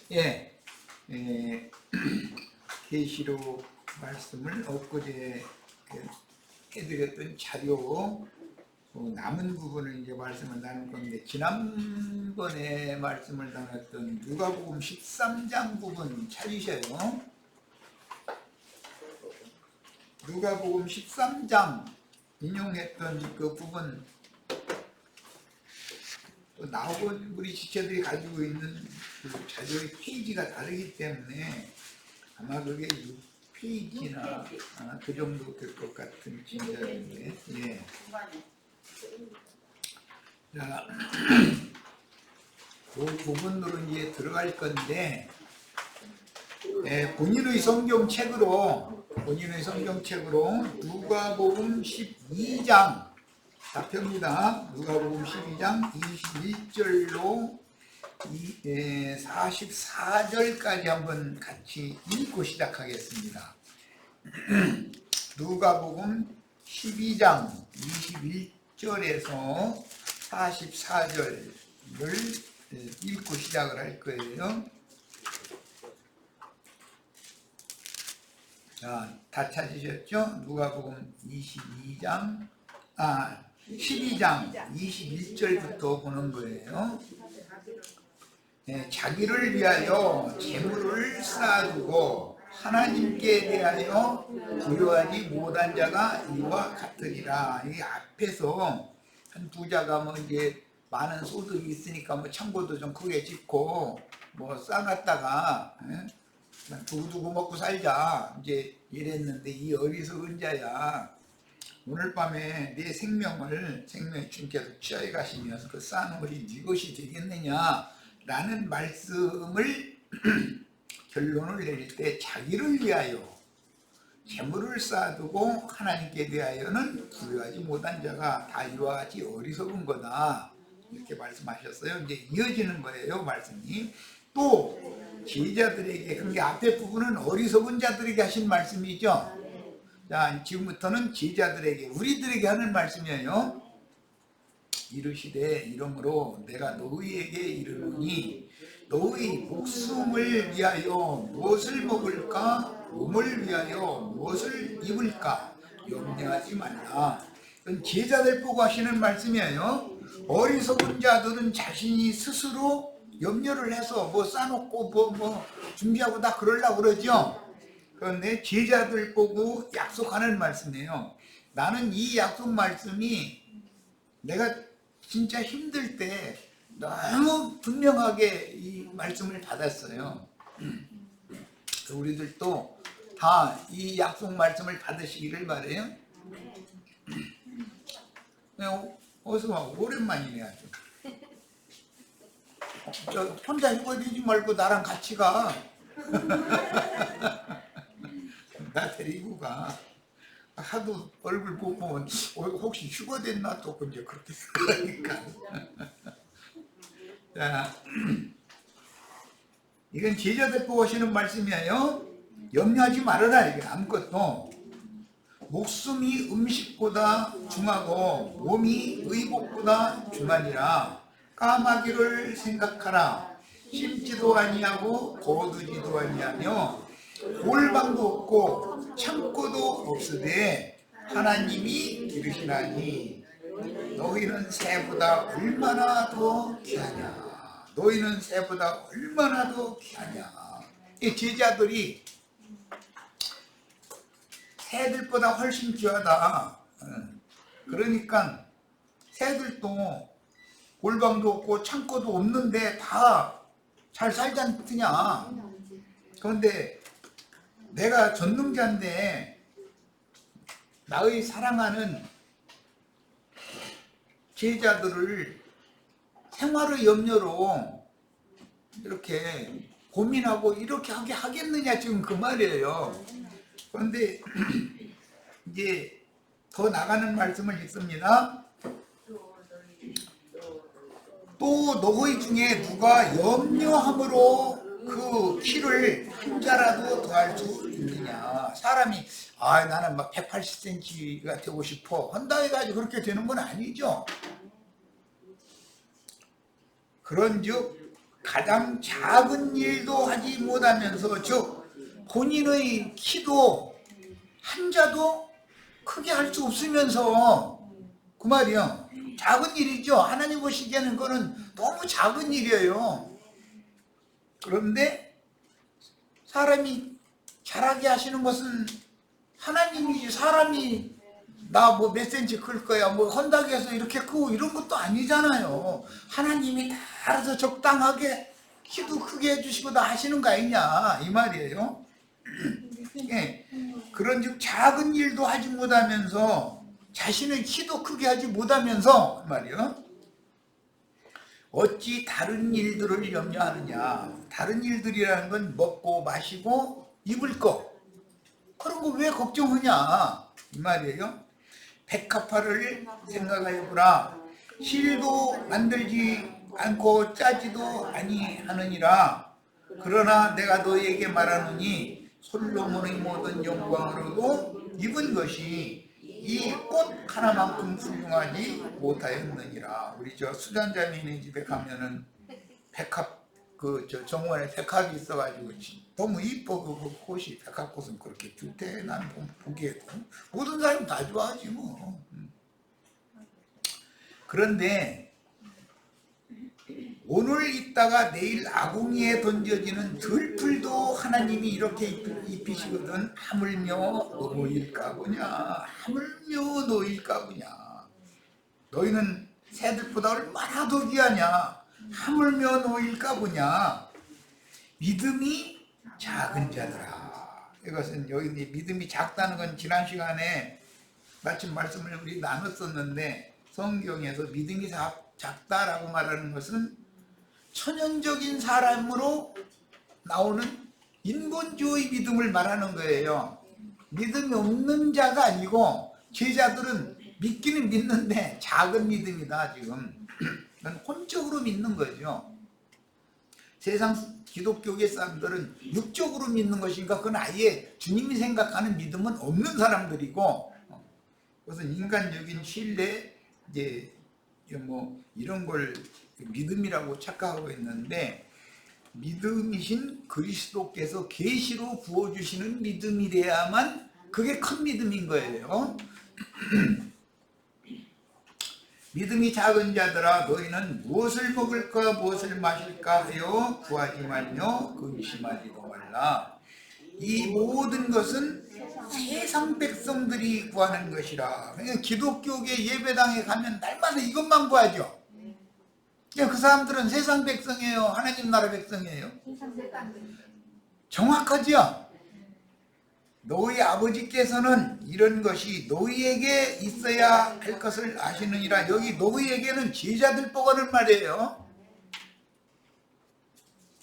예, 계시록 말씀을 엊그제 해드렸던 자료 남은 부분을 이제 말씀을 나눌 건데, 지난번에 말씀을 나눴던 누가복음 13장 부분 찾으셔요. 누가복음 13장 인용했던 그 부분, 또 나오고 우리 지체들이 가지고 있는 그 자료의 페이지가 다르기 때문에 아마 그게 6페이지나 그 정도 될 것 같은 진짜인데, 예. 자, 그 부분으로 이제 들어갈 건데, 본인의 성경책으로 누가복음 12장 답표입니다. 누가복음 12장 21절로 44절까지 한번 같이 읽고 시작하겠습니다. 누가복음 12장 21절에서 44절을 읽고 시작을 할 거예요. 자, 다 찾으셨죠? 누가복음 12장 21절부터 보는 거예요. 자기를 위하여 재물을 쌓아두고 하나님께 대하여 부여하지 못한 자가 이와 같으리라. 이 앞에서 한 부자가 뭐 이제 많은 소득이 있으니까 뭐 창고도 좀 크게 짓고 뭐 쌓아놨다가 두고두고 먹고 살자 이제 이랬는데, 이 어리석은 자야, 오늘 밤에 내 생명의 주님께서 취하여 가시면서 그 쌓아놓은 것이 네 것이 되겠느냐 라는 말씀을 결론을 내릴 때, 자기를 위하여 재물을 쌓아두고 하나님께 대하여는 부여하지 못한 자가 다 이와 같이 어리석은 거다, 이렇게 말씀하셨어요. 이제 이어지는 거예요, 말씀이. 또 제자들에게, 그러니까 앞에 부분은 어리석은 자들에게 하신 말씀이죠. 자, 지금부터는 제자들에게, 우리들에게 하는 말씀이에요. 이르시되 이러므로 내가 너희에게 이르노니 너희 목숨을 위하여 무엇을 먹을까, 몸을 위하여 무엇을 입을까 염려하지 말라. 이건 제자들 보고 하시는 말씀이에요. 어리석은 자들은 자신이 스스로 염려를 해서 뭐 싸놓고 뭐 준비하고 다 그러려고 그러죠. 그런데 제자들 보고 약속하는 말씀이에요. 나는 이 약속 말씀이 내가 진짜 힘들 때 너무 분명하게 이 말씀을 받았어요. 우리들도 다 이 약속 말씀을 받으시기를 바래요. 어서 와, 오랜만이네 아주. 저 혼자 휴가 되지 말고 나랑 같이 가. 나 데리고 가. 하도 얼굴 보면 혹시 휴가 됐나 또 이제 그렇게 생각하니까. 자, 이건 제자들 보고 하시는 말씀이에요. 염려하지 말아라, 이게 아무것도. 목숨이 음식보다 중하고 몸이 의복보다 중하니라. 까마귀를 생각하라. 심지도 아니하고 거두지도 아니하며 골방도 없고 창고도 없으되 하나님이 기르시나니 너희는 새보다 얼마나 더 귀하냐. 너희는 새보다 얼마나 더 귀하냐. 이 제자들이 새들보다 훨씬 귀하다. 그러니까 새들도 골방도 없고 창고도 없는데 다 잘 살지 않느냐. 그런데 내가 전능자인데 나의 사랑하는 제자들을 생활의 염려로 이렇게 고민하고 이렇게 하게 하겠느냐, 지금 그 말이에요. 그런데 이제 더 나가는 말씀을 읽습니다. 또 너희 중에 누가 염려함으로 그 키를 한 자라도 더할 수 있느냐. 사람이 나는 막 180cm가 되고 싶어 한다 해가지고 그렇게 되는 건 아니죠. 그런즉 가장 작은 일도 하지 못하면서, 즉 본인의 키도 한자도 크게 할 수 없으면서, 그 말이요, 작은 일이죠. 하나님 보시기에는 그거는 너무 작은 일이에요. 그런데 사람이 잘하게 하시는 것은 하나님이지, 사람이 나 뭐 몇 센치 클 거야, 뭐 헌다고 해서 이렇게 크고 이런 것도 아니잖아요. 하나님이 다 알아서 적당하게 키도 크게 해주시고 다 하시는 거 아니냐, 이 말이에요. 예, 그런즉 작은 일도 하지 못하면서 자신의 키도 크게 하지 못하면서 말이요, 어찌 다른 일들을 염려하느냐. 다른 일들이라는 건 먹고 마시고 입을 거, 그런 거 왜 걱정하냐, 이 말이에요. 백합화를 생각하여 보라. 실도 만들지 않고 짜지도 아니하느니라. 그러나 내가 너에게 말하노니 솔로몬의 모든 영광으로도 입은 것이 이 꽃 하나만큼 훌륭하지 못하였느니라. 우리 저 수잔자매네 집에 가면은 백합, 정원에 백합이 있어가지고 너무 이뻐. 그 꽃이, 백합꽃은 그렇게 좋대. 난 보기에도 모든 사람이 다 좋아하지 뭐. 그런데 오늘 있다가 내일 아궁이에 던져지는 들풀도 하나님이 이렇게 입히시거든. 하물며 너희일까 보냐. 하물며 너희일까 보냐. 너희는 새들보다 얼마나 더 귀하냐. 하물며 너희일까 보냐. 믿음이 작은 자들아. 이것은 여기 믿음이 작다는 건 지난 시간에 마침 말씀을 우리 나눴었는데, 성경에서 믿음이 작다라고 말하는 것은 천연적인 사람으로 나오는 인본주의 믿음을 말하는 거예요. 믿음이 없는 자가 아니고, 제자들은 믿기는 믿는데 작은 믿음이다. 지금 혼적으로 믿는 거죠. 세상 기독교계 사람들은 육적으로 믿는 것인가, 그건 아예 주님이 생각하는 믿음은 없는 사람들이고, 그것은 인간적인 신뢰, 이제 뭐 이런 걸 믿음이라고 착각하고 있는데, 믿음이신 그리스도께서 계시로 부어주시는 믿음이 돼야만 그게 큰 믿음인 거예요. 믿음이 작은 자들아, 너희는 무엇을 먹을까 무엇을 마실까 하여 구하지 말며 근심하지도 말라. 이 모든 것은 세상 백성들이 구하는 것이라. 그러니까 기독교계 예배당에 가면 날마다 이것만 구하죠. 그 사람들은 세상 백성이에요, 하나님 나라 백성이에요? 정확하죠? 너희 아버지께서는 이런 것이 너희에게 있어야 할 것을 아시느니라. 여기 너희에게는 제자들 보고는 말이에요.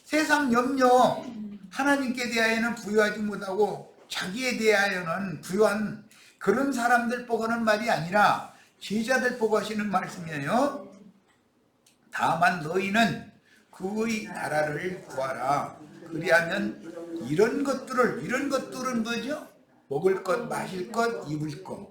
세상 염려, 하나님께 대하여는 부유하지 못하고 자기에 대하여는 부유한 그런 사람들 보고는 말이 아니라 제자들 보고 하시는 말씀이에요. 다만 너희는 그의 나라를 구하라. 그리하면 이런 것들은 뭐죠? 먹을 것, 마실 것, 입을 것,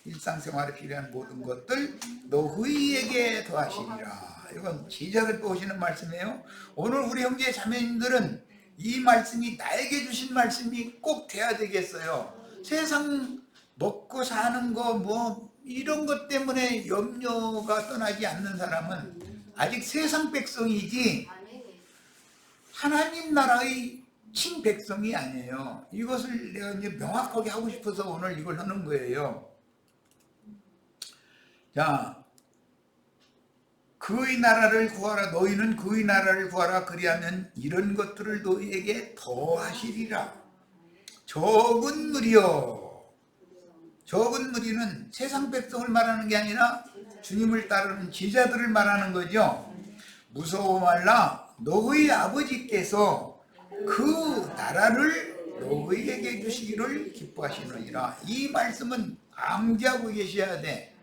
일상생활에 필요한 모든 것들 너희에게 더하시리라. 이건 제자들 보시는 말씀이에요. 오늘 우리 형제 자매님들은 이 말씀이 나에게 주신 말씀이 꼭 돼야 되겠어요. 세상 먹고 사는 거 뭐 이런 것 때문에 염려가 떠나지 않는 사람은 아직 세상 백성이지 하나님 나라의 친백성이 아니에요. 이것을 내가 이제 명확하게 하고 싶어서 오늘 이걸 하는 거예요. 자, 그의 나라를 구하라. 너희는 그의 나라를 구하라. 그리하면 이런 것들을 너희에게 더하시리라. 적은 무리여. 적은 무리는 세상 백성을 말하는 게 아니라 주님을 따르는 제자들을 말하는 거죠. 무서워 말라. 너희 아버지께서 그 나라를 너희에게 주시기를 기뻐하시느니라. 이 말씀은 암기하고 계셔야 돼.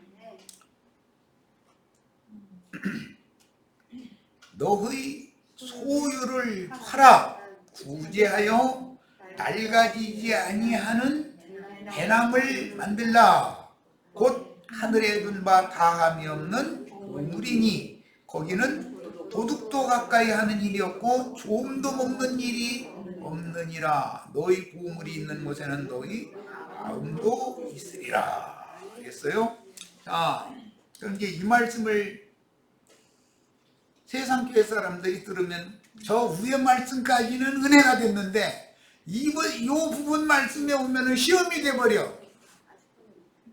너희 소유를 팔아 구제하여 낡아지지 아니하는 배낭을 만들라. 곧 하늘에 둔 바 다함이 없는 우물이니 거기는 도둑도 가까이 하는 일이 없고 조음도 먹는 일이 없느니라. 너희 보물이 있는 곳에는 너희 마음도 있으리라. 알겠어요? 자, 그럼 이제 이 말씀을 세상 교회 사람들이 들으면 저 위에 말씀까지는 은혜가 됐는데 이 부분 말씀에 오면은 시험이 돼버려.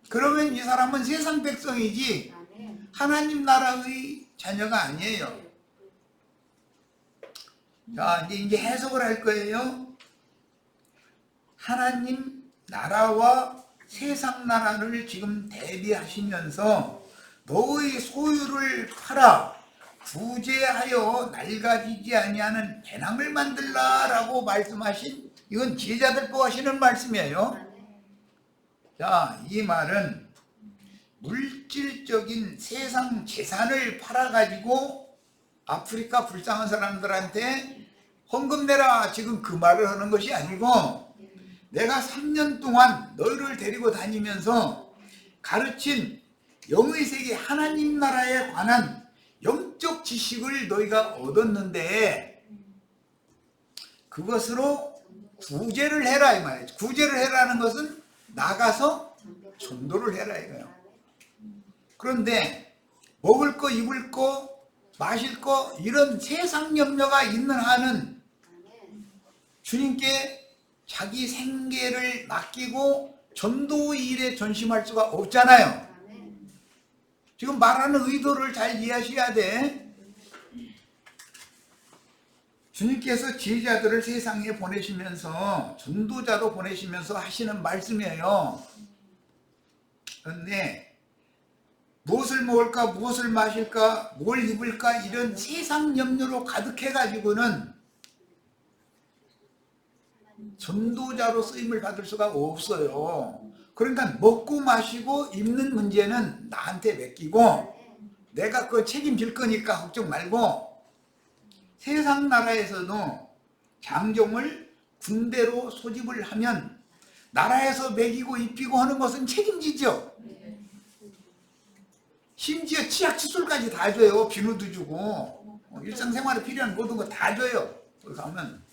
그러면 이 사람은 세상 백성이지 하나님 나라의 자녀가 아니에요. 자, 이제 해석을 할 거예요. 하나님 나라와 세상 나라를 지금 대비하시면서 너의 소유를 팔아 구제하여 낡아지지 아니하는 배낭을 만들라라고 말씀하신, 이건 제자들 보고 하시는 말씀이에요. 자, 이 말은 물질적인 세상 재산을 팔아가지고 아프리카 불쌍한 사람들한테 헌금 내라 지금 그 말을 하는 것이 아니고, 내가 3년 동안 너희를 데리고 다니면서 가르친 영의 세계 하나님 나라에 관한 영적 지식을 너희가 얻었는데 그것으로 구제를 해라 이 말이에요. 구제를 해라는 것은 나가서 전도를 해라 이거예요. 그런데 먹을 거, 입을 거, 마실 거 이런 세상 염려가 있는 한은 주님께 자기 생계를 맡기고 전도 일에 전심할 수가 없잖아요. 지금 말하는 의도를 잘 이해하셔야 돼. 주님께서 제자들을 세상에 보내시면서 전도자로 보내시면서 하시는 말씀이에요. 그런데 무엇을 먹을까, 무엇을 마실까, 뭘 입을까 이런 세상 염려로 가득해가지고는 전도자로 쓰임을 받을 수가 없어요. 그러니까 먹고 마시고 입는 문제는 나한테 맡기고 내가 그거 책임질 거니까 걱정 말고, 세상 나라에서도 장정을 군대로 소집을 하면 나라에서 먹이고 입히고 하는 것은 책임지죠. 심지어 치약 칫솔까지 다 줘요. 비누도 주고 일상생활에 필요한 모든 거 다 줘요. 거기 가면.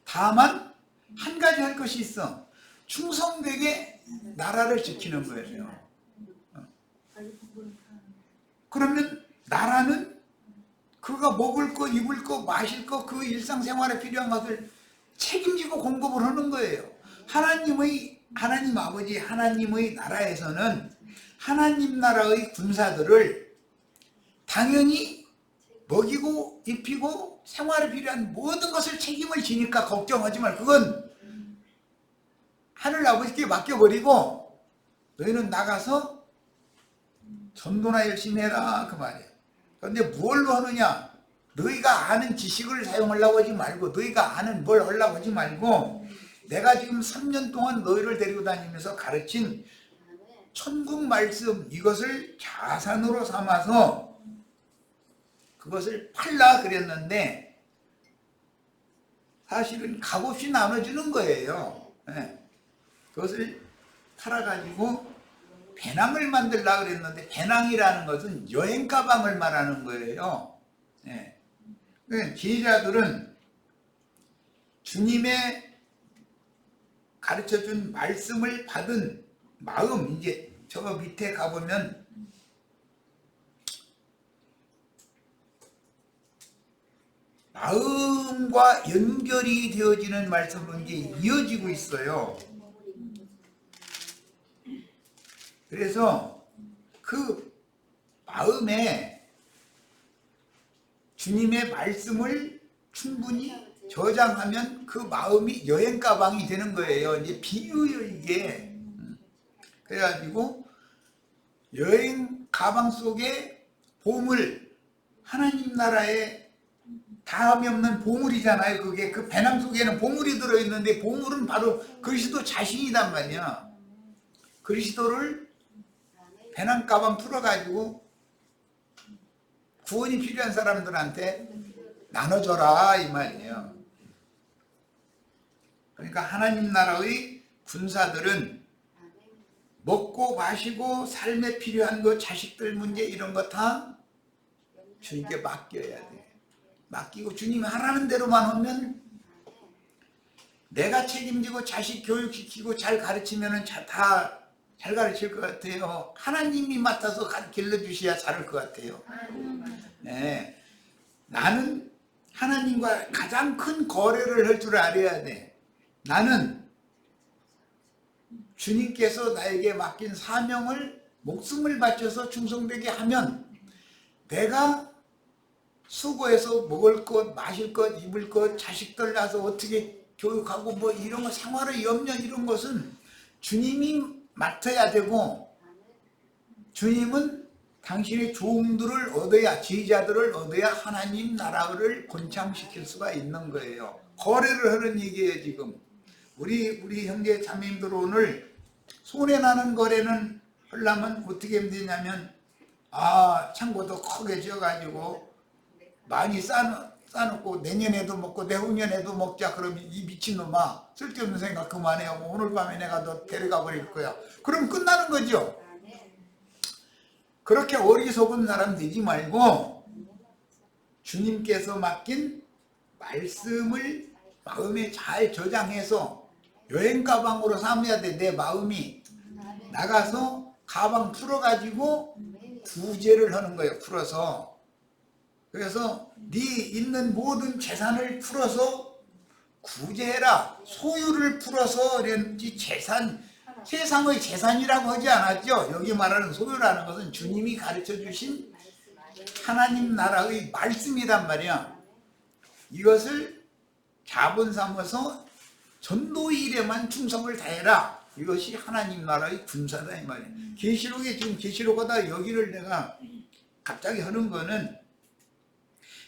다만 한 가지 할 것이 있어. 충성되게 나라를 지키는 거예요. 그러면 나라는 그가 먹을 거, 입을 거, 마실 거, 그 일상생활에 필요한 것을 책임지고 공급을 하는 거예요. 하나님 아버지 하나님의 나라에서는 하나님 나라의 군사들을 당연히 먹이고 입히고 생활에 필요한 모든 것을 책임을 지니까 걱정하지 말고, 그건 하늘 아버지께 맡겨버리고 너희는 나가서 전도나 열심히 해라 그 말이에요. 그런데 뭘로 하느냐? 너희가 아는 지식을 사용하려고 하지 말고, 너희가 아는 뭘 하려고 하지 말고, 내가 지금 3년 동안 너희를 데리고 다니면서 가르친 천국 말씀 이것을 자산으로 삼아서 그것을 팔라 그랬는데 사실은 값없이 나눠주는 거예요. 네. 그것을 팔아가지고 배낭을 만들라 그랬는데, 배낭이라는 것은 여행 가방을 말하는 거예요. 네. 제자들은 주님의 가르쳐준 말씀을 받은 마음, 이제 저 밑에 가보면 마음과 연결이 되어지는 말씀으로 이제 이어지고 있어요. 그래서 그 마음에 주님의 말씀을 충분히 저장하면 그 마음이 여행 가방이 되는 거예요. 이제 비유예요 이게. 그래가지고 여행 가방 속에 보물, 하나님 나라에 다음이 없는 보물이잖아요. 그게 그 배낭 속에는 보물이 들어있는데, 보물은 바로 그리스도 자신이란 말이야. 그리스도를 배낭 가방 풀어가지고 구원이 필요한 사람들한테 나눠줘라 이 말이에요. 그러니까 하나님 나라의 군사들은 먹고 마시고 삶에 필요한 거, 자식들 문제 이런 거 다 주님께 맡겨야 돼. 맡기고 주님이 하라는 대로만 하면 내가 책임지고 자식 교육시키고 잘 가르치면 다 잘 가르칠 것 같아요. 하나님이 맡아서 길러주셔야 잘할 것 같아요. 네. 나는 하나님과 가장 큰 거래를 할 줄 알아야 돼. 나는 주님께서 나에게 맡긴 사명을 목숨을 바쳐서 충성되게 하면 내가 수고해서 먹을 것, 마실 것, 입을 것, 자식들 낳아서 어떻게 교육하고 뭐 이런 거 생활의 염려 이런 것은 주님이 맡아야 되고 주님은 당신의 종들을 얻어야 제자들을 얻어야 하나님 나라를 번창시킬 수가 있는 거예요. 거래를 하는 얘기예요 지금. 우리 형제 자매님들 오늘 손해나는 거래는 하려면 어떻게 하면 되냐면 창고도 크게 지어가지고 많이 싸놓고 내년에도 먹고 내후년에도 먹자. 그러면 이 미친놈아 쓸데없는 생각 그만해요. 오늘 밤에 내가 너 데려가 버릴 거야. 그럼 끝나는 거죠. 그렇게 어리석은 사람 되지 말고 주님께서 맡긴 말씀을 마음에 잘 저장해서 여행 가방으로 삼아야 돼. 내 마음이 나가서 가방 풀어가지고 구제를 하는 거예요. 풀어서. 그래서 네 있는 모든 재산을 풀어서 구제해라. 소유를 풀어서 이 재산, 세상의 재산이라고 하지 않았죠. 여기 말하는 소유라는 것은 주님이 가르쳐 주신 하나님 나라의 말씀이란 말이야. 이것을 자본 삼아서 전도의 일에만 충성을 다해라. 이것이 하나님 나라의 군사다 이 말이야. 계시록에 지금 계시록하다 여기를 내가 갑자기 하는 거는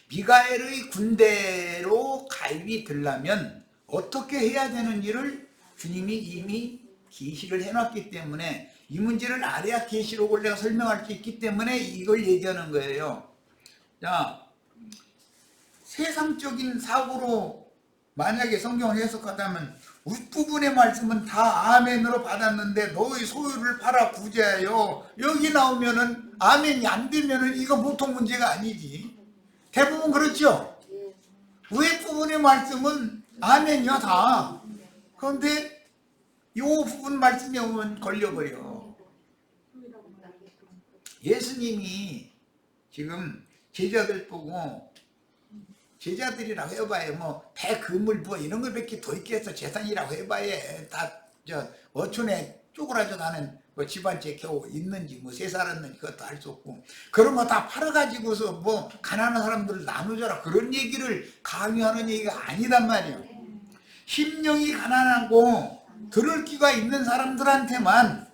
미가엘의 군대로 가입이 되려면 어떻게 해야 되는지를 주님이 이미 계시를 해놨기 때문에 이 문제를 알아야 계시록을 내가 설명할 수 있기 때문에 이걸 얘기하는 거예요. 자, 세상적인 사고로 만약에 성경을 해석하다면 윗부분의 말씀은 다 아멘으로 받았는데 너의 소유를 팔아 구제하여 여기 나오면은 아멘이 안 되면은 이거 보통 문제가 아니지. 대부분 그렇죠. 윗부분의 말씀은 아멘이야 다. 그런데 이 부분 말씀에 오면 걸려버려. 예수님이 지금 제자들 보고 제자들이라고 해봐야 뭐 대그물 뭐 이런 것밖에 더 있겠어. 재산이라고 해봐야 다 저 어촌에 쪼그라져 가는 뭐 집안채 겨우 있는지 뭐 세 살았는지 그것도 알 수 없고 그런 거 다 팔아가지고서 뭐 가난한 사람들을 나누자라 그런 얘기를 강요하는 얘기가 아니단 말이에요. 심령이 가난하고 들을 끼가 있는 사람들한테만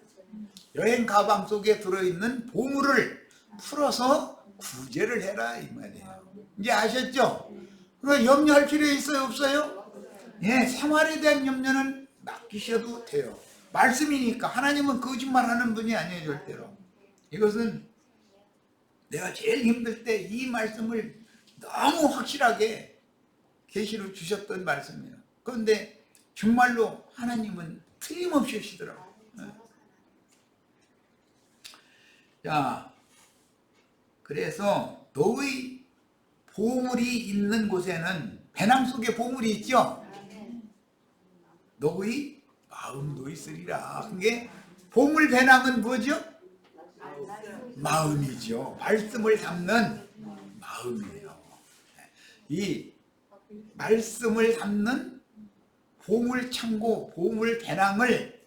여행 가방 속에 들어있는 보물을 풀어서 구제를 해라 이 말이에요. 이제 아셨죠? 그거 염려할 필요 있어요 없어요? 예, 생활에 대한 염려는 맡기셔도 돼요. 말씀이니까. 하나님은 거짓말하는 분이 아니에요 절대로. 이것은 내가 제일 힘들 때 이 말씀을 너무 확실하게 계시로 주셨던 말씀이에요. 그런데 정말로 하나님은 틀림없이 하시더라고요. 자, 그래서 너의 보물이 있는 곳에는 배낭 속에 보물이 있죠. 너의 마음도 있으리라. 그게 보물 배낭은 뭐죠? 마음이죠. 말씀을 담는 마음이에요. 이 말씀을 담는 보물 창고, 보물 배낭을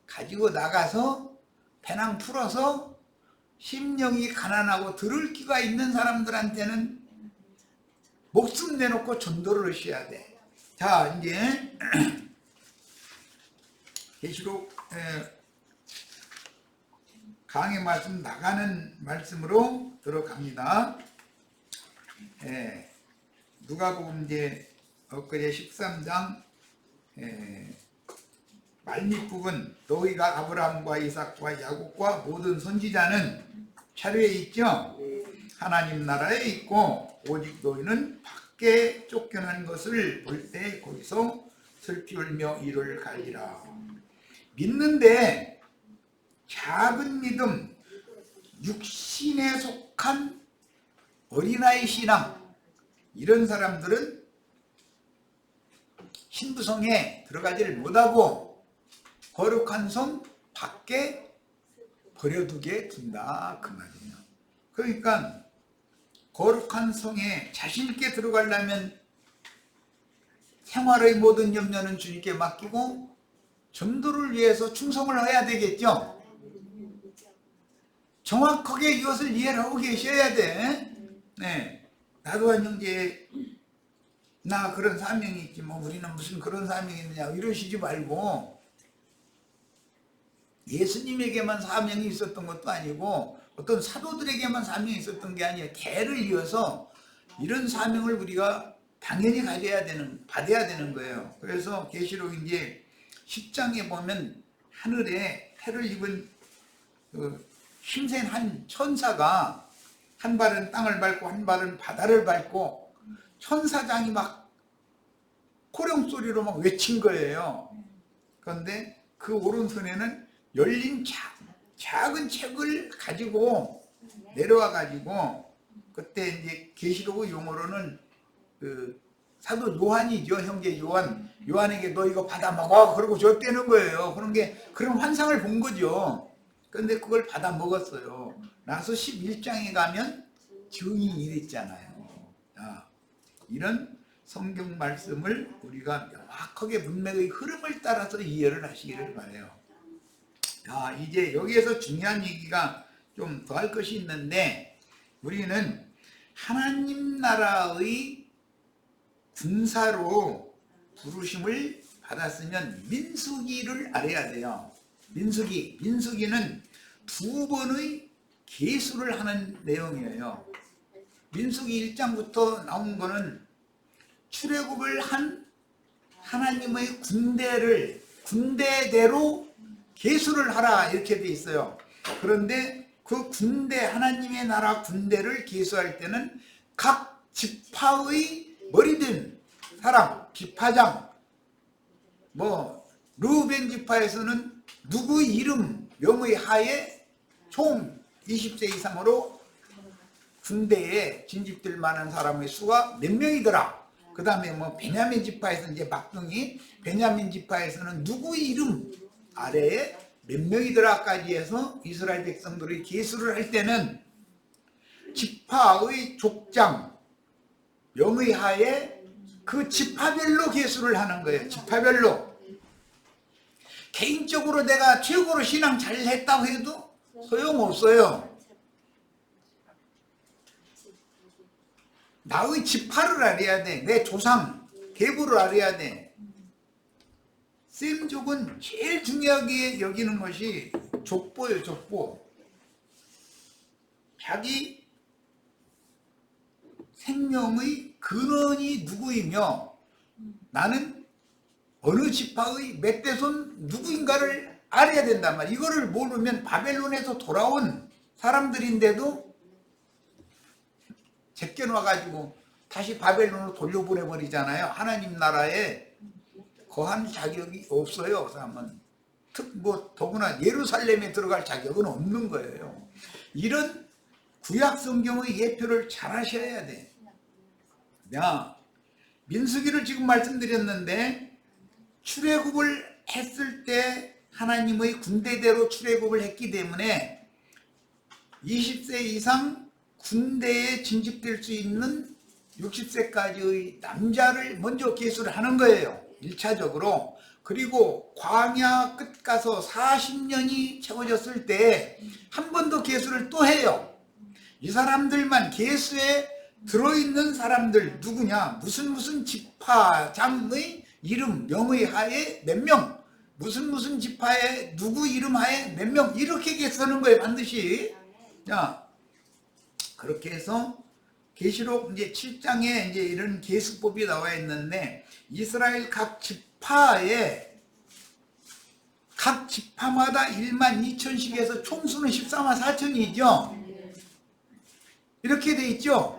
가지고 나가서 배낭 풀어서 심령이 가난하고 들을 끼가 있는 사람들한테는 목숨 내놓고 전도를 하셔야 돼. 자, 이제 계시록 강의 말씀 나가는 말씀으로 들어갑니다. 누가복음 이제 엊그제 13장 말미부분 너희가 아브라함과 이삭과 야곱과 모든 선지자는 차례에 있죠. 하나님 나라에 있고 오직 너희는 밖에 쫓겨난 것을 볼 때 거기서 슬피 울며 이를 갈리라. 믿는데 작은 믿음, 육신에 속한 어린아이 신앙, 이런 사람들은 신부성에 들어가지를 못하고 거룩한 성 밖에 버려두게 둔다, 그 말이에요. 그러니까 거룩한 성에 자신 있게 들어가려면 생활의 모든 염려는 주님께 맡기고 전도를 위해서 충성을 해야 되겠죠. 정확하게 이것을 이해를 하고 계셔야 돼. 네, 나도 한 형제 나 그런 사명이 있지 뭐 우리는 무슨 그런 사명이 있느냐 이러시지 말고, 예수님에게만 사명이 있었던 것도 아니고 어떤 사도들에게만 사명이 있었던 게 아니에요. 대를 이어서 이런 사명을 우리가 당연히 받아야 되는 거예요. 그래서 계시록 이제 10장에 보면 하늘에 해를 입은 그 힘센 한 천사가 한 발은 땅을 밟고 한 발은 바다를 밟고 천사장이 막 호령 소리로 막 외친 거예요. 그런데 그 오른손에는 열린 작은 책을 가지고 내려와 가지고, 그때 이제 계시록 용어로는 그 사도 요한이죠, 형제 요한에게 너 이거 받아 먹어 그러고 줬다는 거예요. 그런 환상을 본 거죠. 그런데 그걸 받아 먹었어요. 나서 11장에 가면 증이 이랬잖아요. 이런 성경 말씀을 우리가 명확하게 문맥의 흐름을 따라서 이해를 하시기를 바라요. 이제 여기에서 중요한 얘기가 좀 더 할 것이 있는데, 우리는 하나님 나라의 군사로 부르심을 받았으면 민수기를 알아야 돼요. 민수기는 두 번의 계수를 하는 내용이에요. 민수기 1장부터 나온 거는 출애굽을 한 하나님의 군대대로 계수를 하라 이렇게 돼 있어요. 그런데 그 군대, 하나님의 나라 군대를 계수할 때는 각 지파의 머리된 사람, 지파장, 르우벤 지파에서는 누구 이름, 명의 하에 총 20세 이상으로 군대에 진집될 만한 사람의 수가 몇 명이더라. 그 다음에 베냐민 지파에서는 이제 막둥이, 베냐민 지파에서는 누구 이름 아래에 몇 명이더라까지 해서 이스라엘 백성들이 계수를 할 때는 지파의 족장, 명의 하에 그 지파별로 계수를 하는 거예요. 지파별로. 개인적으로 내가 최고로 신앙 잘했다고 해도 소용없어요. 나의 지파를 알아야 돼. 내 조상, 계보를 알아야 돼. 셈족은 제일 중요하게 여기는 것이 족보예요. 족보. 자기 생명의 근원이 누구이며 나는 어느 지파의 몇 대손 누구인가를 알아야 된단 말이야. 이거를 모르면 바벨론에서 돌아온 사람들인데도 제껴놔가지고 다시 바벨론으로 돌려보내버리잖아요. 하나님 나라에 거한 자격이 없어요. 그 사람은 더구나 예루살렘에 들어갈 자격은 없는 거예요. 이런 구약 성경의 예표를 잘 하셔야 돼. 민수기를 지금 말씀드렸는데, 출애굽을 했을 때 하나님의 군대대로 출애굽을 했기 때문에 20세 이상 군대에 진집될 수 있는 60세까지의 남자를 먼저 계수를 하는 거예요. 1차적으로. 그리고 광야 끝 가서 40년이 채워졌을 때 한 번 더 계수를 또 해요. 이 사람들만 계수에 들어있는 사람들 누구냐, 무슨 지파장의 이름, 명의 하에 몇 명, 무슨 지파에 누구 이름 하에 몇 명, 이렇게 계수하는 거예요. 반드시. 그렇게 해서 계시록 이제 7장에 이제 이런 계수법이 나와 있는데, 이스라엘 각 지파마다 1만 2천씩 해서 총수는 14만 4천이죠. 이렇게 돼 있죠.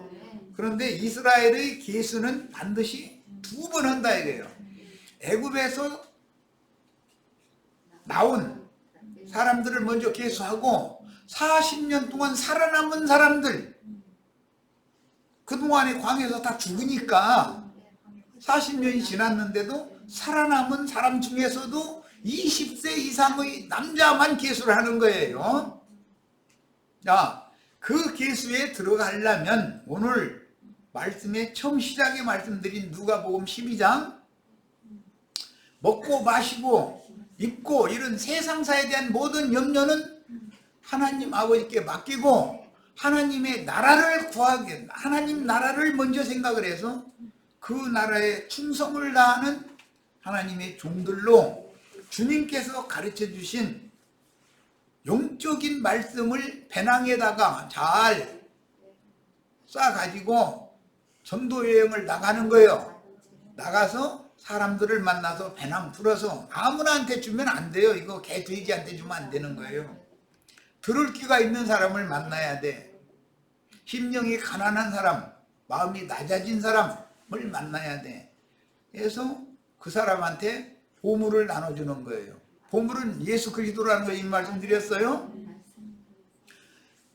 그런데 이스라엘의 계수는 반드시 2번 한다 이거예요. 애굽에서 나온 사람들을 먼저 계수하고 40년 동안 살아남은 사람들, 그동안에 광야에서 다 죽으니까 40년이 지났는데도 살아남은 사람 중에서도 20세 이상의 남자만 계수를 하는 거예요. 자, 그 계수에 들어가려면 오늘 말씀에 처음 시작에 말씀드린 누가복음 12장 먹고 마시고 입고 이런 세상사에 대한 모든 염려는 하나님 아버지께 맡기고 하나님의 나라를 구하게, 하나님 나라를 먼저 생각을 해서 그 나라에 충성을 다하는 하나님의 종들로 주님께서 가르쳐 주신 영적인 말씀을 배낭에다가 잘 싸가지고 전도여행을 나가는 거예요. 나가서 사람들을 만나서 배낭 풀어서 아무나한테 주면 안 돼요. 이거 개 돼지한테 주면 안 되는 거예요. 들을 귀가 있는 사람을 만나야 돼. 심령이 가난한 사람, 마음이 낮아진 사람을 만나야 돼. 그래서 그 사람한테 보물을 나눠주는 거예요. 보물은 예수 그리스도라는 거 이 말씀드렸어요.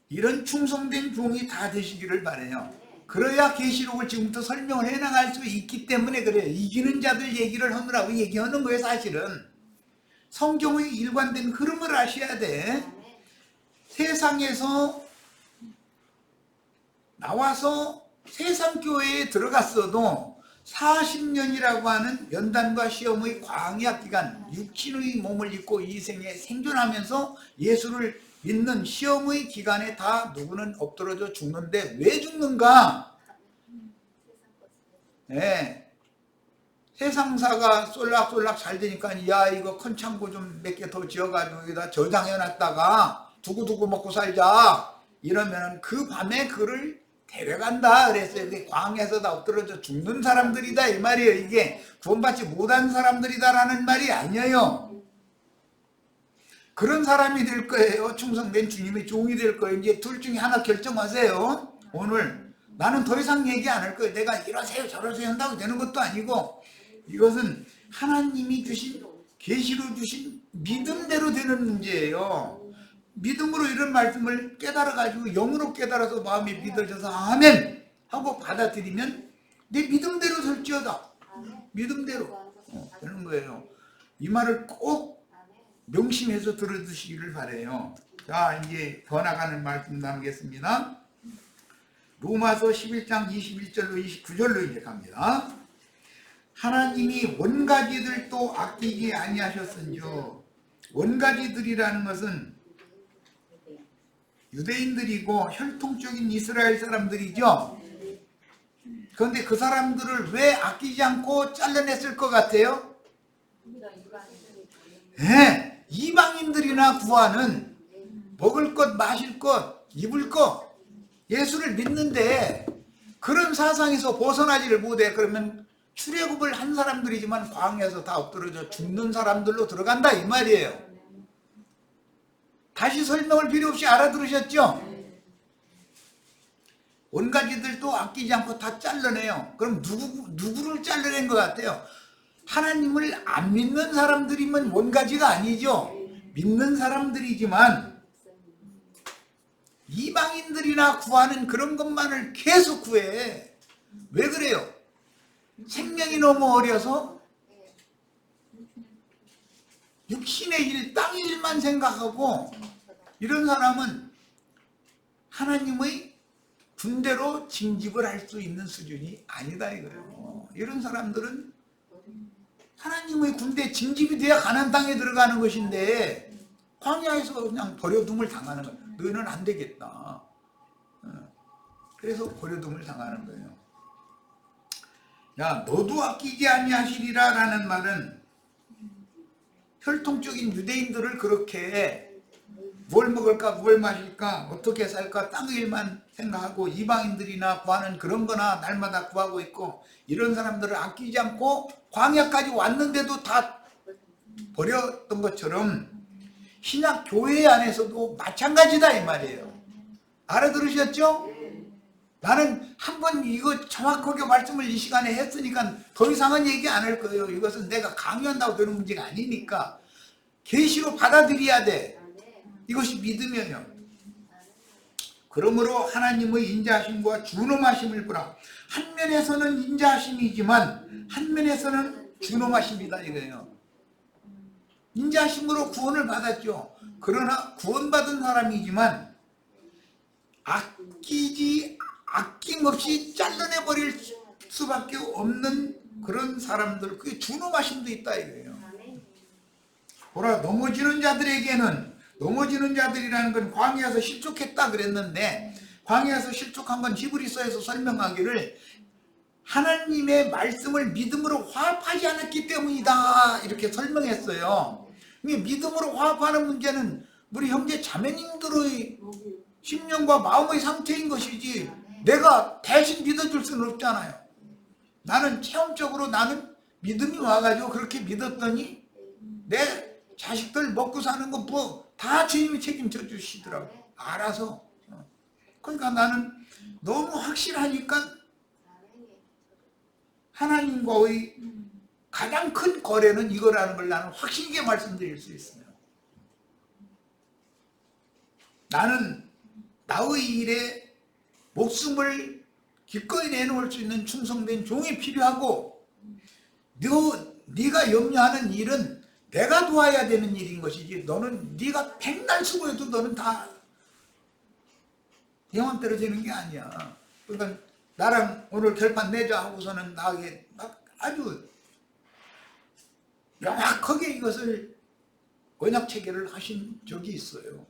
이런 충성된 종이 다 되시기를 바라요. 그래야 계시록을 지금부터 설명을 해나갈 수 있기 때문에 그래요. 이기는 자들 얘기를 하느라고 얘기하는 거예요. 사실은 성경의 일관된 흐름을 아셔야 돼. 세상에서 나와서 세상 교회에 들어갔어도 40년이라고 하는 연단과 시험의 광야 기간, 육신의 몸을 입고 이 생에 생존하면서 예수를 믿는 시험의 기간에 다 누구는 엎드러져 죽는데 왜 죽는가? 네. 세상사가 쏠락쏠락 잘 되니까 야 이거 큰 창고 좀 몇 개 더 지어가지고 여기다 저장해놨다가 두고두고 먹고 살자 이러면은 그 밤에 그를 데려간다 그랬어요. 광야에서 다 엎드러져 죽는 사람들이다 이 말이에요. 이게 구원받지 못한 사람들이다라는 말이 아니에요. 그런 사람이 될 거예요. 충성된 주님의 종이 될 거예요. 이제 둘 중에 하나 결정하세요. 오늘 나는 더 이상 얘기 안 할 거예요. 내가 이러세요 저러세요 한다고 되는 것도 아니고 이것은 하나님이 주신 계시로 주신 믿음대로 되는 문제예요. 믿음으로 이런 말씀을 깨달아가지고 영으로 깨달아서 마음이 믿어져서 아멘 하고 받아들이면 내 믿음대로 설지어다. 믿음대로 되는 거예요. 이 말을 꼭 명심해서 들어주시기를 바라요. 자, 이제 더 나가는 말씀 나누겠습니다. 로마서 11장 21절로 29절로 이제 갑니다. 하나님이 원가지들도 아끼지 아니하셨은지요. 원가지들이라는 것은 유대인들이고 혈통적인 이스라엘 사람들이죠. 그런데 그 사람들을 왜 아끼지 않고 잘라냈을 것 같아요? 네, 이방인들이나 구하는 먹을 것, 마실 것, 입을 것 예수를 믿는데 그런 사상에서 벗어나지를 못해. 그러면 출애굽을 한 사람들이지만 광야에서 다 엎드러져 죽는 사람들로 들어간다 이 말이에요. 다시 설명을 필요 없이 알아들으셨죠? 원가지들도 아끼지 않고 다 잘라내요. 그럼 누구를 잘라낸 것 같아요? 하나님을 안 믿는 사람들이면 원가지가 아니죠. 믿는 사람들이지만 이방인들이나 구하는 그런 것만을 계속 구해. 왜 그래요? 생명이 너무 어려서 육신의 일, 땅의 일만 생각하고 이런 사람은 하나님의 군대로 징집을 할 수 있는 수준이 아니다 이거예요. 이런 사람들은 하나님의 군대 징집이 돼야 가나안 땅에 들어가는 것인데 광야에서 그냥 버려둠을 당하는 거예요. 너희는 안 되겠다. 그래서 버려둠을 당하는 거예요. 야, 너도 아끼지 아니하시리라 라는 말은 혈통적인 유대인들을 그렇게 뭘 먹을까 뭘 마실까 어떻게 살까 땅의 일만 생각하고 이방인들이나 구하는 그런 거나 날마다 구하고 있고 이런 사람들을 아끼지 않고 광야까지 왔는데도 다 버렸던 것처럼 신약 교회 안에서도 마찬가지다 이 말이에요. 알아들으셨죠? 나는 한번 이거 정확하게 말씀을 이 시간에 했으니까 더 이상은 얘기 안 할 거예요. 이것은 내가 강요한다고 되는 문제가 아니니까 계시로 받아들여야 돼. 이것이 믿음이에요. 그러므로 하나님의 인자하심과 준엄하심을 보라. 한 면에서는 인자하심이지만 한 면에서는 준엄하심이다 이거예요. 인자하심으로 구원을 받았죠. 그러나 구원받은 사람이지만 아낌없이 잘라내버릴 수밖에 없는 그런 사람들, 그게 준엄하심도 있다 이거예요. 보라, 넘어지는 자들이라는 건 광야에서 실족했다 그랬는데, 광야에서 실족한 건 히브리서에서 설명하기를 하나님의 말씀을 믿음으로 화합하지 않았기 때문이다 이렇게 설명했어요. 믿음으로 화합하는 문제는 우리 형제 자매님들의 심령과 마음의 상태인 것이지 내가 대신 믿어줄 수는 없잖아요. 나는 체험적으로 나는 믿음이 와가지고 그렇게 믿었더니 내 자식들 먹고 사는 거 뭐 다 주님이 책임져 주시더라고. 알아서. 그러니까 나는 너무 확실하니까 하나님과의 가장 큰 거래는 이거라는 걸 나는 확실하게 말씀드릴 수 있어요. 나는 나의 일에 목숨을 기꺼이 내놓을 수 있는 충성된 종이 필요하고, 네가 염려하는 일은 내가 도와야 되는 일인 것이지, 너는 네가 백날 수고해도 너는 다 영원 떨어지는 게 아니야. 그러니까 나랑 오늘 결판 내자 하고서는 나에게 막 아주 명확하게 이것을 언약 체계를 하신 적이 있어요.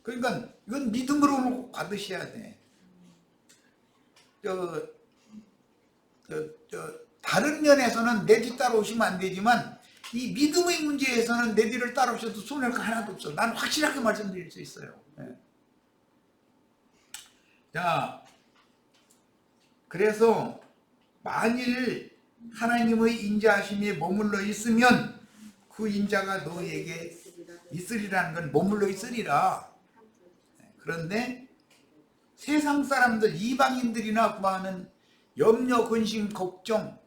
그러니까 이건 믿음으로 받으셔야 돼. 다른 면에서는 내 뒤 따라오시면 안 되지만 이 믿음의 문제에서는 내 뒤를 따라오셔도 손해가 하나도 없어. 난 확실하게 말씀드릴 수 있어요. 자, 그래서 만일 하나님의 인자하심에 머물러 있으면 그 인자가 너에게 있으리라는 건 머물러 있으리라. 그런데 세상 사람들, 이방인들이나 구하는 염려, 근심, 걱정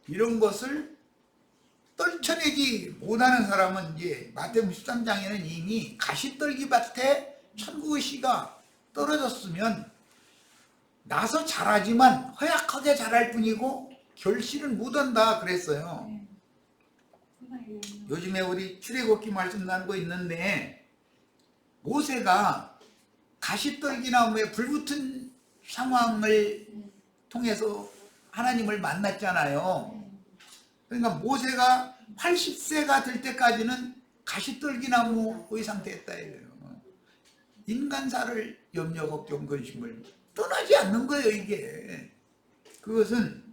이런 것을 떨쳐내지 못하는 사람은 이제 마태복음 13장에는 이미 가시떨기밭에 천국의 씨가 떨어졌으면 나서 자라지만 허약하게 자랄 뿐이고 결실은 못한다 그랬어요. 요즘에 우리 출애굽기 말씀 나누고 있는데 모세가 가시떨기나무에 불붙은 상황을 통해서 하나님을 만났잖아요. 그러니까 모세가 80세가 될 때까지는 가시떨기나무의 상태였다 이거예요. 인간사를 염려, 걱정, 근심을 떠나지 않는 거예요 이게. 그것은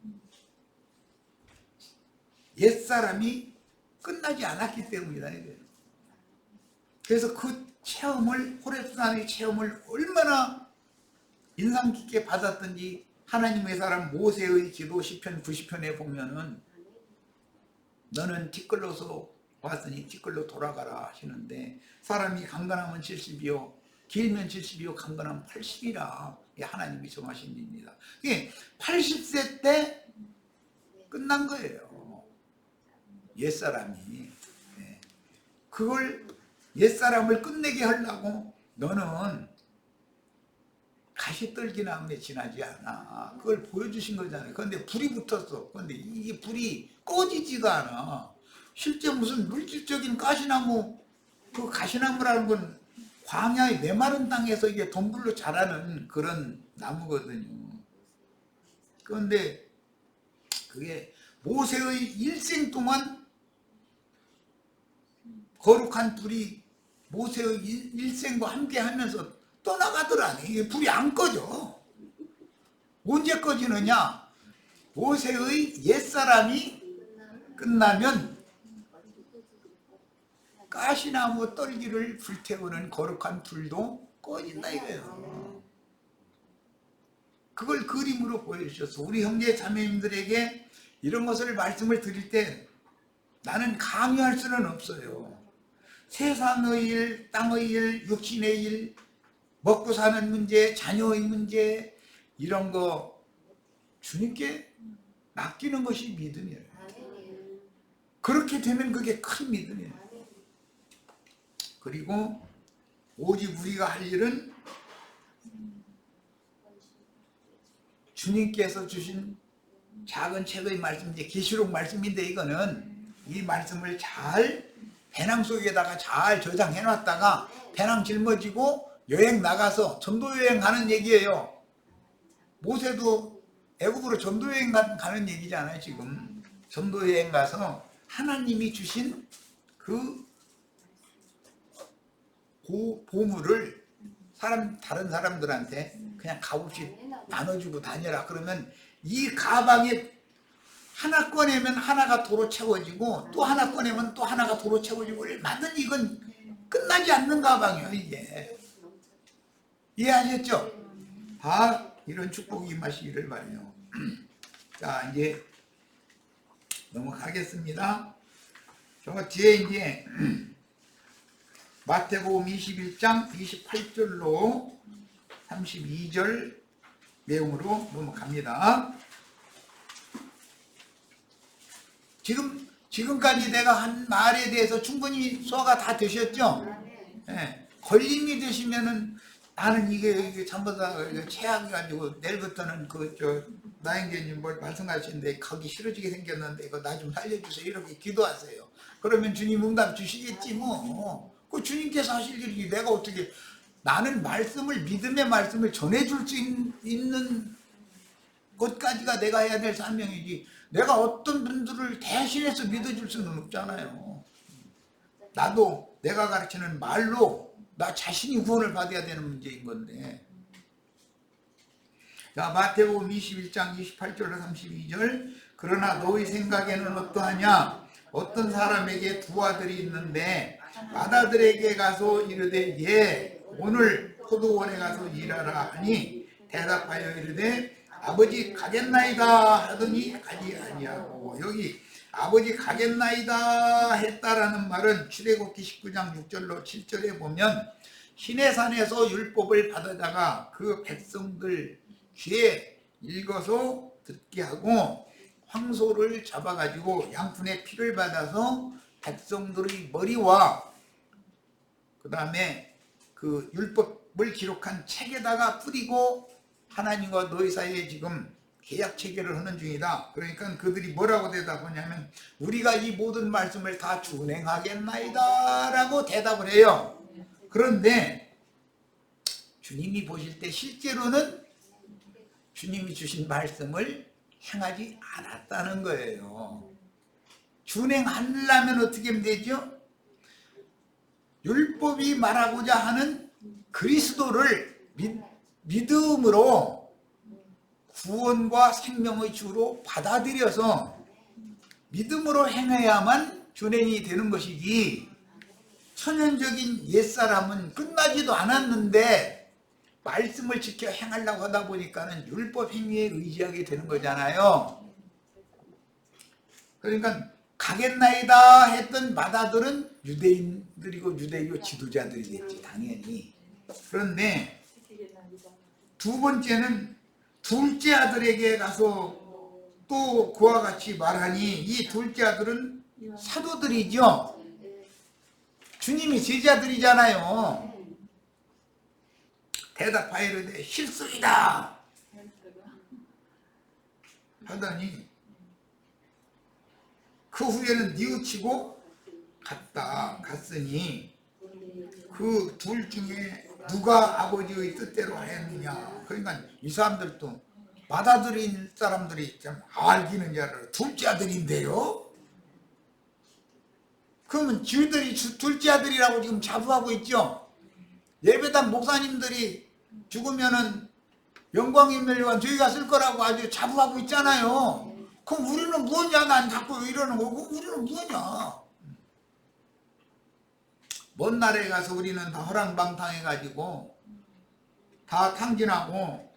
옛사람이 끝나지 않았기 때문이다 이거예요. 그래서 그 체험을, 호렙산의 체험을 얼마나 인상 깊게 받았던지 하나님의 사람 모세의 기도 시편 90편에 보면은 너는 티끌로서 왔으니 티끌로 돌아가라 하시는데, 사람이 강건하면 70이요 길면 70이요 강건하면 80이라 하나님이 정하신 일입니다. 이게 80세 때 끝난 거예요. 옛사람이. 그걸 옛사람을 끝내게 하려고 너는 가시떨기나무에 지나지 않아. 그걸 보여주신 거잖아요. 그런데 불이 붙었어. 그런데 이게 불이 꺼지지가 않아. 실제 무슨 물질적인 가시나무, 그 가시나무라는 건 광야의 메마른 땅에서 이게 덤불로 자라는 그런 나무거든요. 그런데 그게 모세의 일생 동안 거룩한 불이 모세의 일생과 함께 하면서 떠나가더라니. 이게 불이 안 꺼져. 언제 꺼지느냐? 모세의 옛사람이 끝나면 가시나무 떨기를 불태우는 거룩한 불도 꺼진다 이거예요. 그걸 그림으로 보여주셨어. 우리 형제 자매님들에게 이런 것을 말씀을 드릴 때 나는 강요할 수는 없어요. 세상의 일, 땅의 일, 육신의 일, 먹고 사는 문제, 자녀의 문제, 이런 거 주님께 맡기는 것이 믿음이에요. 그렇게 되면 그게 큰 믿음이에요. 그리고 오직 우리가 할 일은 주님께서 주신 작은 책의 말씀인데, 계시록 말씀인데, 이거는 이 말씀을 잘 배낭 속에다가 잘 저장해 놨다가 배낭 짊어지고 여행 나가서 전도 여행 가는 얘기예요. 모세도 애굽으로 전도 여행 가는 얘기잖아요. 지금 전도 여행 가서 하나님이 주신 그 보물을 다른 사람들한테 그냥 값없이 나눠주고 다녀라. 그러면 이 가방에 하나 꺼내면 하나가 도로 채워지고, 또 하나 꺼내면 또 하나가 도로 채워지고, 얼마든 이건 끝나지 않는 가방이에요. 이게 이해하셨죠? 이런 축복이 임하시기를 바라요. 자, 이제 넘어가겠습니다. 저 뒤에 이제 마태복음 21장 28절로 32절 내용으로 넘어갑니다. 지금까지 내가 한 말에 대해서 충분히 소화가 다 되셨죠? 네. 걸림이 되시면은 나는 이게 전부 다 체하가지고 내일부터는 나행제님 뭘 말씀하시는데 거기 싫어지게 생겼는데 이거 나 좀 살려주세요, 이렇게 기도하세요. 그러면 주님 응답 주시겠지 뭐. 그 주님께서 하실 일이 내가 어떻게, 나는 말씀을, 믿음의 말씀을 전해줄 수 있는 것까지가 내가 해야 될 사명이지, 내가 어떤 분들을 대신해서 믿어줄 수는 없잖아요. 나도 내가 가르치는 말로 나 자신이 구원을 받아야 되는 문제인 건데. 자, 마태복음 21장 28절로 32절. 그러나 너희 생각에는 어떠하냐? 어떤 사람에게 두 아들이 있는데 맏아들에게 가서 이르되 예, 오늘 포도원에 가서 일하라 하니 대답하여 이르되 아버지 가겠나이다 하더니 가지 아니하고. 여기 아버지 가겠나이다 했다라는 말은 출애굽기 19장 6절로 7절에 보면 시내산에서 율법을 받아다가 그 백성들 귀에 읽어서 듣게 하고 황소를 잡아가지고 양푼에 피를 받아서 백성들의 머리와 그 다음에 그 율법을 기록한 책에다가 뿌리고 하나님과 너희 사이에 지금 계약 체결을 하는 중이다. 그러니까 그들이 뭐라고 대답하냐면 우리가 이 모든 말씀을 다 준행하겠나이다 라고 대답을 해요. 그런데 주님이 보실 때 실제로는 주님이 주신 말씀을 행하지 않았다는 거예요. 준행하려면 어떻게 하면 되죠? 율법이 말하고자 하는 그리스도를 믿음으로 구원과 생명의 주로 받아들여서 믿음으로 행해야만 준행이 되는 것이지, 천연적인 옛사람은 끝나지도 않았는데 말씀을 지켜 행하려고 하다 보니까는 율법 행위에 의지하게 되는 거잖아요. 그러니까 가겠나이다 했던 맏아들은 유대인들이고 유대교 지도자들이겠지, 당연히. 그런데 두 번째는 둘째 아들에게 가서 또 그와 같이 말하니 이 둘째 아들은 사도들이죠. 주님이 제자들이잖아요. 대답하여 이르되 실수이다 하더니 그 후에는 뉘우치고 갔으니 그 둘 중에 누가 아버지의 뜻대로 하였느냐. 그러니까 이 사람들도 맏아들인 사람들이 좀 알기는 줄 알아요. 둘째 아들인데요. 그러면 저희들이 둘째 아들이라고 지금 자부하고 있죠. 예배당 목사님들이 죽으면은 영광인멸관 저희가 쓸 거라고 아주 자부하고 있잖아요. 그럼 우리는 뭐냐? 난 자꾸 이러는 거고 우리는 뭐냐? 먼 나라에 가서 우리는 다 허랑방탕해가지고 다 탕진하고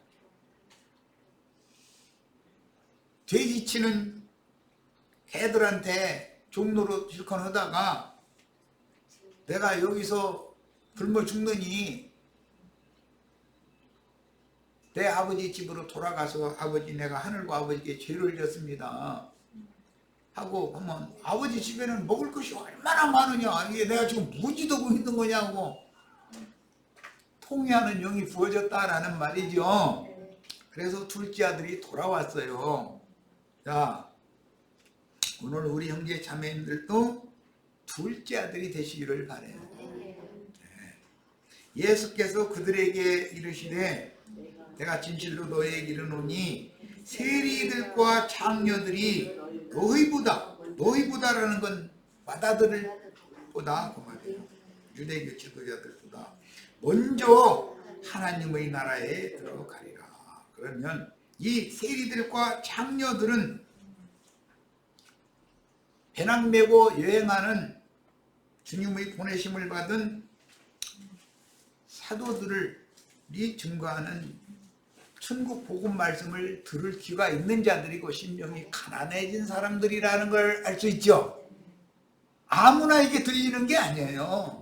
돼지치는 개들한테 종로로 실컷 하다가 내가 여기서 굶어 죽느니 내 아버지 집으로 돌아가서 아버지 내가 하늘과 아버지께 죄를 졌습니다 하고 하면 아버지 집에는 먹을 것이 얼마나 많으냐, 이게 내가 지금 무지도고 있는 거냐고. 통회하는 영이 부어졌다라는 말이죠. 그래서 둘째 아들이 돌아왔어요. 자, 오늘 우리 형제 자매님들도 둘째 아들이 되시기를 바래요. 예수께서 그들에게 이르시되 내가 진실로 너희에게 이르노니 세리들과 장녀들이 너희보다라는 건 받아들일 보다 그 말이에요. 유대교 지도자들보다 먼저 하나님의 나라에 들어가리라. 그러면 이 세리들과 장녀들은 배낭 메고 여행하는 주님의 보내심을 받은 사도들이 증거하는 천국 복음 말씀을 들을 귀가 있는 자들이고 심령이 가난해진 사람들이라는 걸 알 수 있죠. 아무나 이게 들리는 게 아니에요.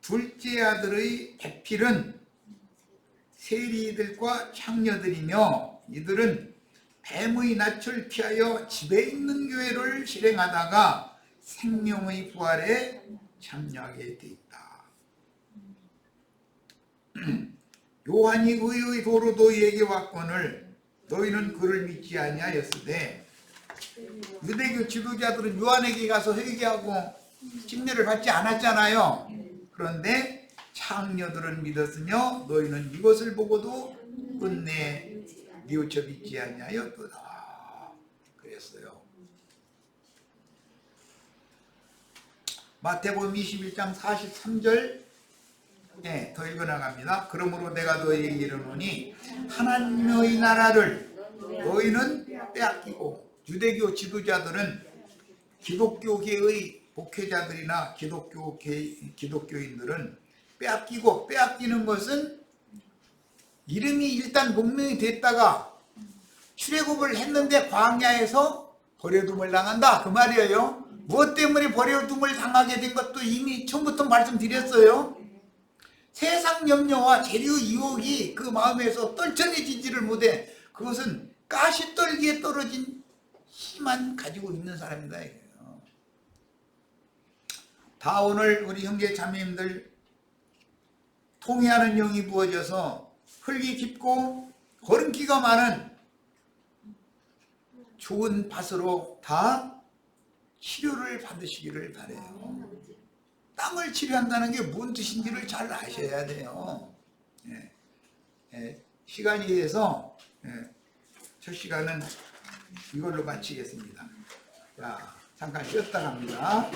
둘째 아들의 대필은 세리들과 창녀들이며 이들은 뱀의 낯을 피하여 집에 있는 교회를 실행하다가 생명의 부활에 참여하게 돼 있다. 요한이 의의 도로 너희에게 왔거늘 너희는 그를 믿지 아니하였으되 유대교 지도자들은 요한에게 가서 회개하고 침례를 받지 않았잖아요. 그런데 창녀들은 믿었으며 너희는 이것을 보고도 끝내 뉘우쳐 믿지 아니하였도다. 그랬어요. 마태복음 21장 43절 더 읽어나갑니다. 그러므로 내가 너희에게 이르노니 하나님의 나라를 너희는 빼앗기고 유대교 지도자들은 기독교계의 목회자들이나 기독교인들은 빼앗기는 것은 이름이 일단 목명이 됐다가 출애굽을 했는데 광야에서 버려둠을 당한다 그 말이에요. 무엇 때문에 버려둠을 당하게 된 것도 이미 처음부터 말씀드렸어요. 세상 염려와 재료 유혹이 그 마음에서 떨쳐내지지를 못해 그것은 가시떨기에 떨어진 힘만 가지고 있는 사람이다. 다 오늘 우리 형제 자매님들 통회하는 영이 부어져서 흙이 깊고 거름기가 많은 좋은 밭으로 다 치료를 받으시기를 바라요. 땅을 치료한다는 게 뭔 뜻인지를 잘 아셔야 돼요. 시간이 돼서 첫 시간은 이걸로 마치겠습니다. 자, 잠깐 쉬었다 갑니다.